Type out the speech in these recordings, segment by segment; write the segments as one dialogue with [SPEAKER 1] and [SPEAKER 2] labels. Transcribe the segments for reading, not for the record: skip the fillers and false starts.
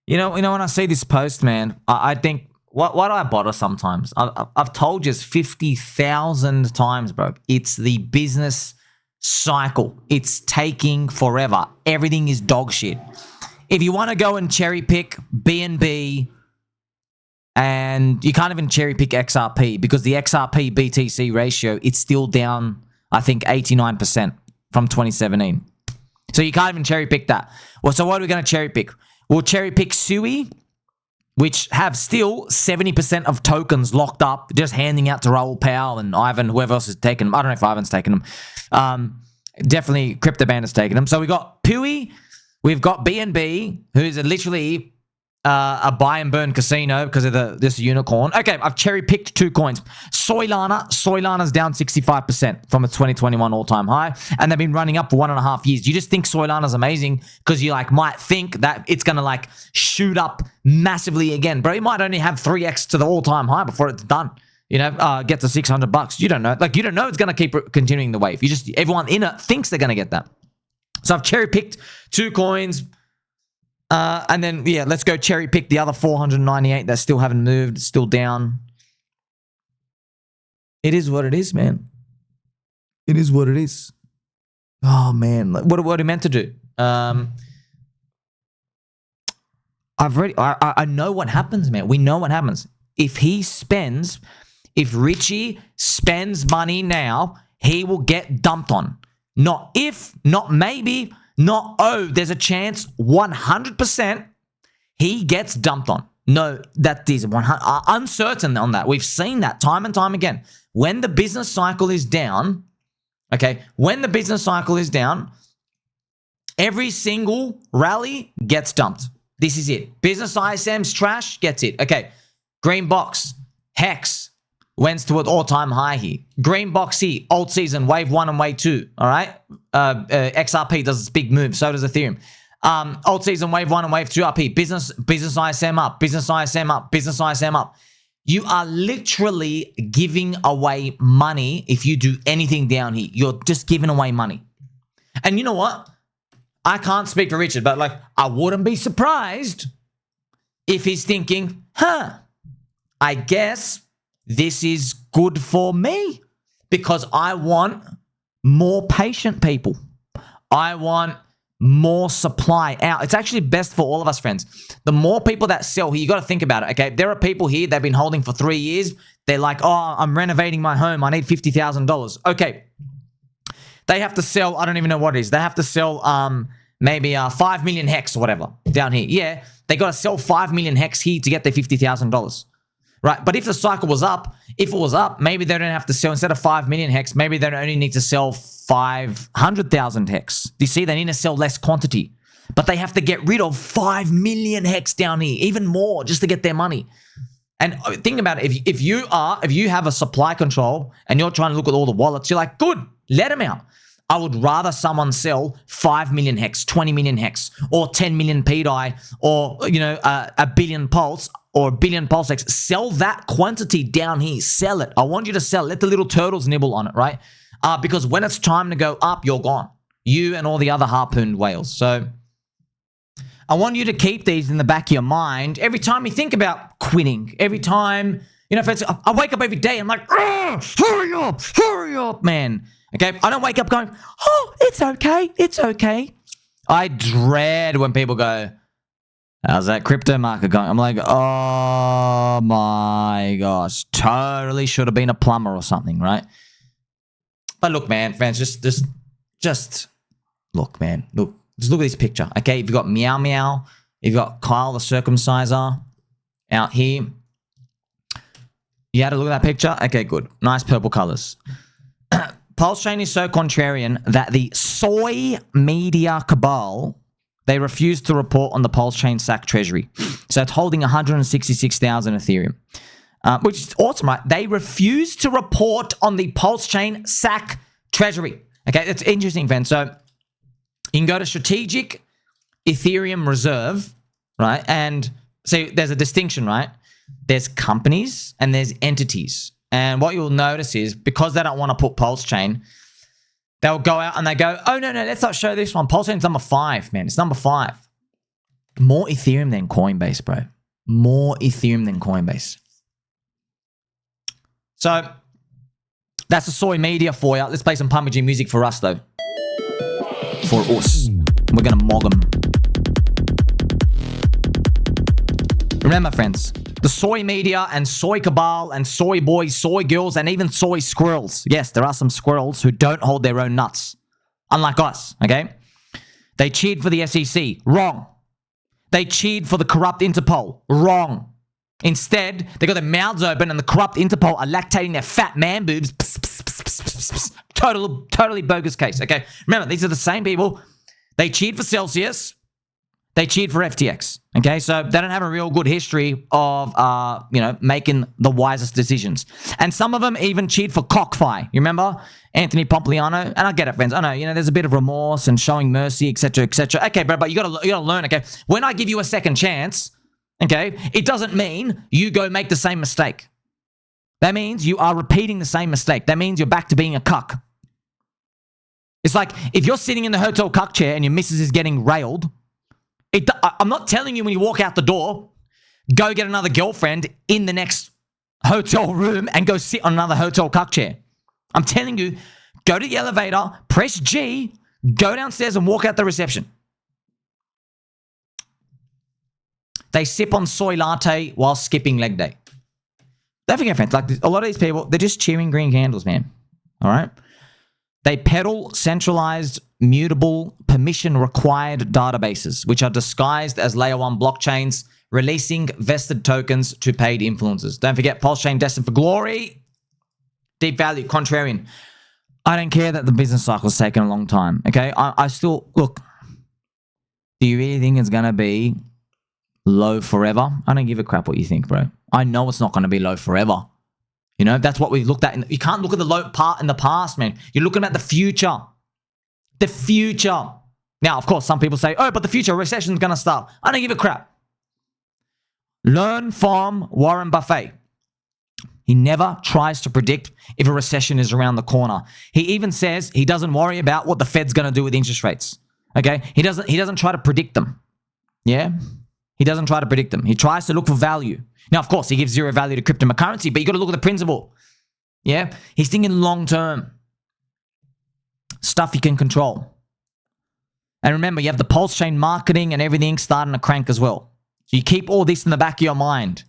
[SPEAKER 1] When I see this post, man, I think, what do I bother sometimes? I've told you 50,000 times, bro. It's the business cycle. It's taking forever. Everything is dog shit. If you want to go and cherry pick BNB, and you can't even cherry pick XRP because the XRP BTC ratio, it's still down, I think, 89% from 2017. So you can't even cherry pick that. Well, so what are we going to cherry pick? We'll cherry pick SUI, which have still 70% of tokens locked up, just handing out to Raoul Powell and Ivan, whoever else has taken them. I don't know if Ivan's taken them. Definitely CryptoBand has taken them. So we got PUI, we've got BNB, who's literally a buy and burn casino because of this unicorn. Okay, I've cherry picked 2 coins. Soylana's down 65% from a 2021 all-time high, and they've been running up for 1.5 years. You just think Soylana's amazing because you might think that it's gonna shoot up massively again, bro. You might only have 3x to the all-time high before it's done. Get to $600. You don't know. You don't know it's gonna keep continuing the wave. Everyone in it thinks they're gonna get that. So I've cherry picked 2 coins. And then, yeah, let's go cherry pick the other 498 that still haven't moved, still down. It is what it is, man. It is what it is. Oh, man. What are we meant to do? I know what happens, man. We know what happens. If Richie spends money now, he will get dumped on. Not if, not maybe, not, there's a chance 100% he gets dumped on. No, that is uncertain on that. We've seen that time and time again. When the business cycle is down, every single rally gets dumped. This is it. Business ISM's trash, gets it. Okay, green box, Hex, went to an all-time high here. Green box here, ALTSEASON, wave 1 and wave 2, all right? XRP does this big move, so does Ethereum. ALTSEASON, wave 1 and wave 2 up here. Business ISM up, business ISM up, business ISM up. You are literally giving away money if you do anything down here. You're just giving away money. And you know what? I can't speak for Richard, but I wouldn't be surprised if he's thinking, I guess this is good for me because I want more patient people. I want more supply out. It's actually best for all of us, friends. The more people that sell here, you got to think about it, okay? There are people here that have been holding for 3 years. They're like, I'm renovating my home. I need $50,000. Okay. They have to sell, I don't even know what it is. They have to sell maybe 5 million hex or whatever down here. Yeah, they got to sell 5 million hex here to get their $50,000. Right, but if the cycle was up, maybe they don't have to sell, instead of 5 million hex, maybe they only need to sell 500,000 hex. You see, they need to sell less quantity, but they have to get rid of 5 million hex down here, even more, just to get their money. And think about it, if you have a supply control and you're trying to look at all the wallets, you're like, good, let them out. I would rather someone sell 5 million hex, 20 million hex, or 10 million PDI, or a billion pulse, or a billion PulseX. Sell that quantity down here. Sell it. I want you to sell. Let the little turtles nibble on it, right? Because when it's time to go up, you're gone. You and all the other harpooned whales. So I want you to keep these in the back of your mind every time you think about quitting. Every time, if I wake up every day, I'm like, hurry up, man. Okay? I don't wake up going, it's okay. I dread when people go, how's that crypto market going? I'm like, oh my gosh, totally should have been a plumber or something, right? But look, man, friends, just look, man, look. Just look at this picture, okay? You've got Meow Meow, you've got Kyle the Circumciser out here. You had a look at that picture? Okay, good. Nice purple colors. PulseChain is so contrarian that the soy media cabal, they refused to report on the PulseChain SAC treasury. So it's holding 166,000 Ethereum, which is awesome, right? They refused to report on the PulseChain SAC treasury. Okay, that's interesting, friends. So you can go to strategic Ethereum reserve, right? And so there's a distinction, right? There's companies and there's entities. And what you'll notice is because they don't want to put PulseChain, they'll go out and they go, oh, no, let's not show this one. PulseChain's number 5, man. It's number 5. More Ethereum than Coinbase, bro. More Ethereum than Coinbase. So, that's the soy media for you. Let's play some Pumpy G music for us, though. For us. We're going to mog them. Remember, friends, the soy media and soy cabal and soy boys, soy girls, and even soy squirrels. Yes, there are some squirrels who don't hold their own nuts. Unlike us, okay? They cheered for the SEC. Wrong. They cheered for the corrupt Interpol. Wrong. Instead, they got their mouths open and the corrupt Interpol are lactating their fat man boobs. Totally bogus case, okay? Remember, these are the same people. They cheered for Celsius. They cheered for FTX, okay? So they don't have a real good history of, making the wisest decisions. And some of them even cheered for Cockfi. You remember? Anthony Pompliano. And I get it, friends. I know, there's a bit of remorse and showing mercy, etc., etc. Okay, bro, but you gotta learn, okay? When I give you a second chance, okay, it doesn't mean you go make the same mistake. That means you are repeating the same mistake. That means you're back to being a cuck. It's like if you're sitting in the hotel cuck chair and your missus is getting railed, I'm not telling you when you walk out the door, go get another girlfriend in the next hotel room and go sit on another hotel cuck chair. I'm telling you, go to the elevator, press G, go downstairs and walk out the reception. They sip on soy latte while skipping leg day. Don't forget, friends, like a lot of these people, they're just cheering green candles, man. All right? They peddle centralized, mutable, permission-required databases, which are disguised as Layer 1 blockchains, releasing vested tokens to paid influencers. Don't forget, PulseChain destined for glory. Deep value, Contrarian. I don't care that the business cycle's taken a long time, okay? I still, look, do you really think it's going to be low forever? I don't give a crap what you think, bro. I know it's not going to be low forever. That's what we've looked at. You can't look at the low part in the past, man. You're looking at the future. The future. Now, of course, some people say, oh, but the future recession's going to start. I don't give a crap. Learn from Warren Buffett. He never tries to predict if a recession is around the corner. He even says he doesn't worry about what the Fed's going to do with interest rates. Okay? He doesn't try to predict them. Yeah? He doesn't try to predict them. He tries to look for value. Now, of course, he gives zero value to cryptocurrency, but you got to look at the principle. Yeah? He's thinking long term. Stuff you can control. And remember, you have the PulseChain marketing and everything starting to crank as well. So you keep all this in the back of your mind.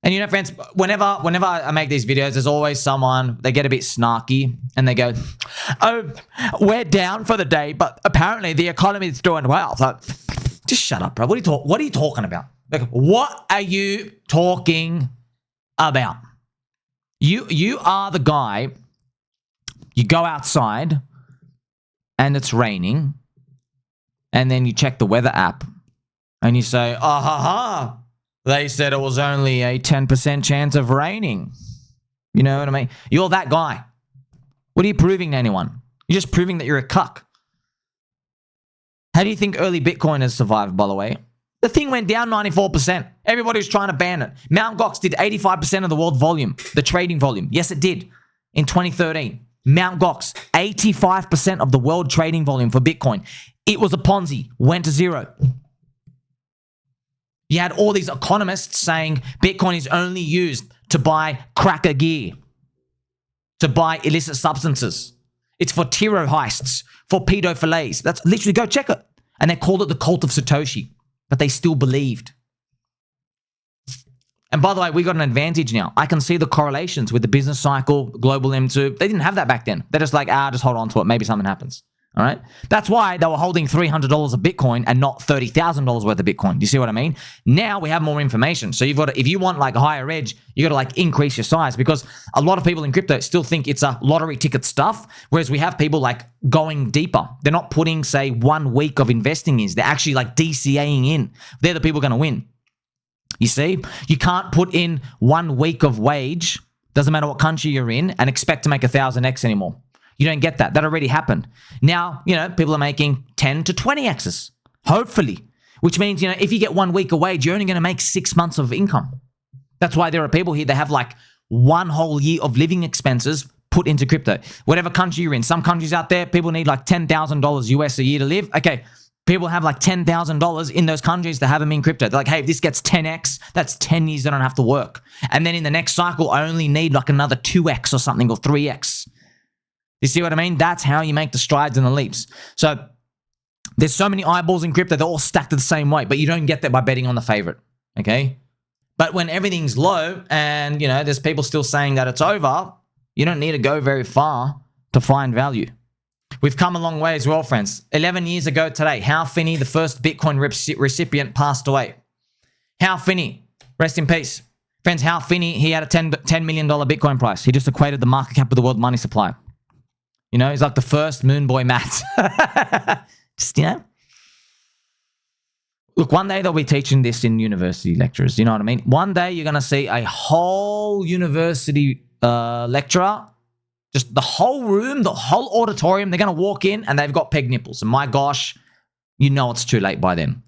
[SPEAKER 1] And friends, whenever I make these videos, there's always someone, they get a bit snarky and they go, oh, we're down for the day, but apparently the economy is doing well. So just shut up, bro. What are you talking about? Like, what are you talking about? You are the guy, you go outside and it's raining and then you check the weather app and you say, they said it was only a 10% chance of raining. You know what I mean? You're that guy. What are you proving to anyone? You're just proving that you're a cuck. How do you think early Bitcoin has survived, by the way? The thing went down 94%. Everybody was trying to ban it. Mt. Gox did 85% of the world volume, the trading volume. Yes, it did. In 2013. Mt. Gox, 85% of the world trading volume for Bitcoin. It was a Ponzi. Went to zero. You had all these economists saying Bitcoin is only used to buy cracker gear, to buy illicit substances. It's for terror heists, for pedophilies. That's literally, go check it. And they called it the cult of Satoshi, but they still believed. And by the way, we got an advantage now. I can see the correlations with the business cycle, global M2. They didn't have that back then. They're just like, just hold on to it. Maybe something happens. All right. That's why they were holding $300 of Bitcoin and not $30,000 worth of Bitcoin. Do you see what I mean? Now we have more information. So you've got to, if you want like a higher edge, you got to like increase your size, because a lot of people in crypto still think it's a lottery ticket stuff. Whereas we have people like going deeper. They're not putting, say, 1 week of investing in. They're actually like DCAing in. They're the people going to win. You see, you can't put in 1 week of wage, doesn't matter what country you're in, and expect to make 1,000x anymore. You don't get that. That already happened. Now, people are making 10 to 20x's, hopefully, which means, if you get 1 week of wage, you're only going to make 6 months of income. That's why there are people here that have like 1 whole year of living expenses put into crypto. Whatever country you're in, some countries out there, people need like $10,000 US a year to live. Okay, People have like $10,000 in those countries that have them in crypto. They're like, hey, if this gets 10x, that's 10 years I don't have to work. And then in the next cycle, I only need like another 2x or something, or 3x. You see what I mean? That's how you make the strides and the leaps. So there's so many eyeballs in crypto, they're all stacked the same way, but you don't get that by betting on the favorite, okay? But when everything's low and, you know, there's people still saying that it's over, you don't need to go very far to find value. We've come a long way as well, friends. 11 years ago today, Hal Finney, the first Bitcoin recipient, passed away. Hal Finney, rest in peace. Friends, Hal Finney, he had a $10 million Bitcoin price. He just equated the market cap of the world money supply. You know, he's like the first moon boy Matt. Just, you know. Look, one day they'll be teaching this in university lectures. You know what I mean? One day you're going to see a whole university lecturer, just the whole room, the whole auditorium, they're going to walk in and they've got peg nipples. And my gosh, you know it's too late by then.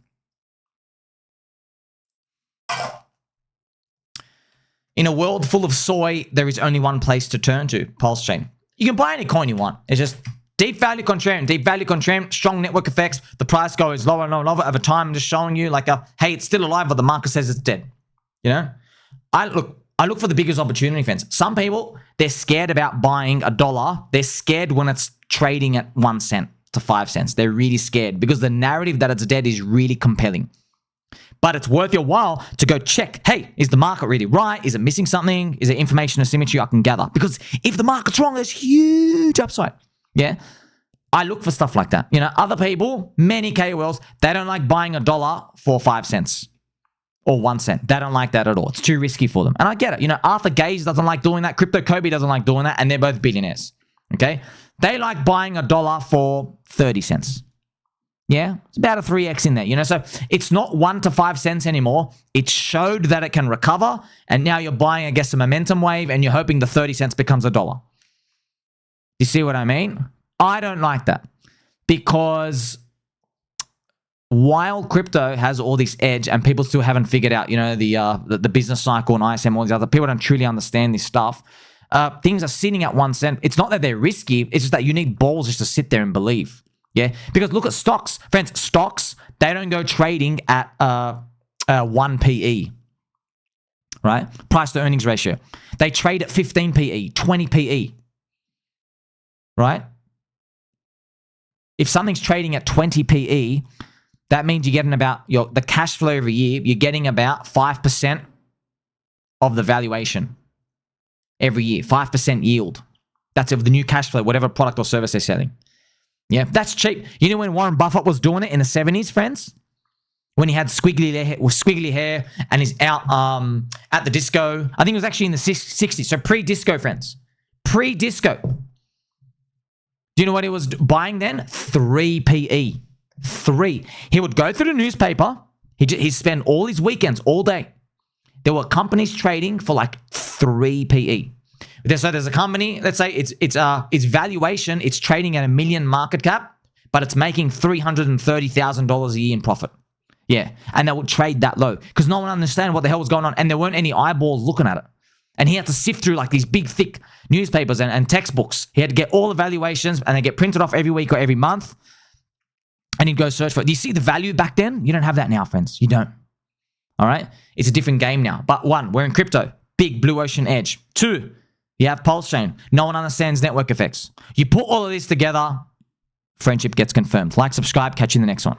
[SPEAKER 1] In a world full of soy, there is only one place to turn to, PulseChain. You can buy any coin you want. It's just deep value contrarian, strong network effects. The price goes lower and lower and lower over time. I'm just showing you like hey, it's still alive, but the market says it's dead. You know? I look for the biggest opportunity, friends. Some people, they're scared about buying $1. They're scared when it's trading at 1 cent to 5 cents. They're really scared because the narrative that it's dead is really compelling. But it's worth your while to go check, hey, is the market really right? Is it missing something? Is there information asymmetry I can gather? Because if the market's wrong, there's huge upside. Yeah? I look for stuff like that. You know, other people, many KOLs, they don't like buying $1 for 5 cents. Or 1 cent. They don't like that at all. It's too risky for them. And I get it. You know, Arthur Gage doesn't like doing that. Crypto Kobe doesn't like doing that. And they're both billionaires. Okay? They like buying $1 for 30 cents. Yeah? It's about a 3x in there. You know, so it's not 1 to 5 cents anymore. It showed that it can recover. And now you're buying, I guess, a momentum wave. And you're hoping the 30 cents becomes $1. You see what I mean? I don't like that. Because while crypto has all this edge and people still haven't figured out, you know, the business cycle and ISM, all these other people don't truly understand this stuff. Things are sitting at 1 cent. It's not that they're risky. It's just that you need balls just to sit there and believe. Yeah. Because look at stocks. Friends, stocks, they don't go trading at 1 PE. Right? Price to earnings ratio. They trade at 15 PE, 20 PE. Right? If something's trading at 20 PE, that means you're getting about the cash flow every year. You're getting about 5% of the valuation every year. 5% yield. That's of the new cash flow, whatever product or service they're selling. Yeah, that's cheap. You know when Warren Buffett was doing it in the 70s, friends? When he had squiggly hair and he's out at the disco. I think it was actually in the 60s. So pre-disco, friends. Pre-disco. Do you know what he was buying then? 3 PE. 3. He would go through the newspaper. He'd spend all his weekends, all day. There were companies trading for like 3 PE. So there's a company, let's say its valuation, it's trading at $1 million market cap, but it's making $330,000 a year in profit. Yeah, and they would trade that low because no one understood what the hell was going on, and there weren't any eyeballs looking at it. And he had to sift through like these big, thick newspapers and textbooks. He had to get all the valuations, and they get printed off every week or every month. And he'd go search for it. Do you see the value back then? You don't have that now, friends. You don't. All right? It's a different game now. But 1, we're in crypto. Big blue ocean edge. 2, you have PulseChain. No one understands network effects. You put all of this together, friendship gets confirmed. Like, subscribe. Catch you in the next one.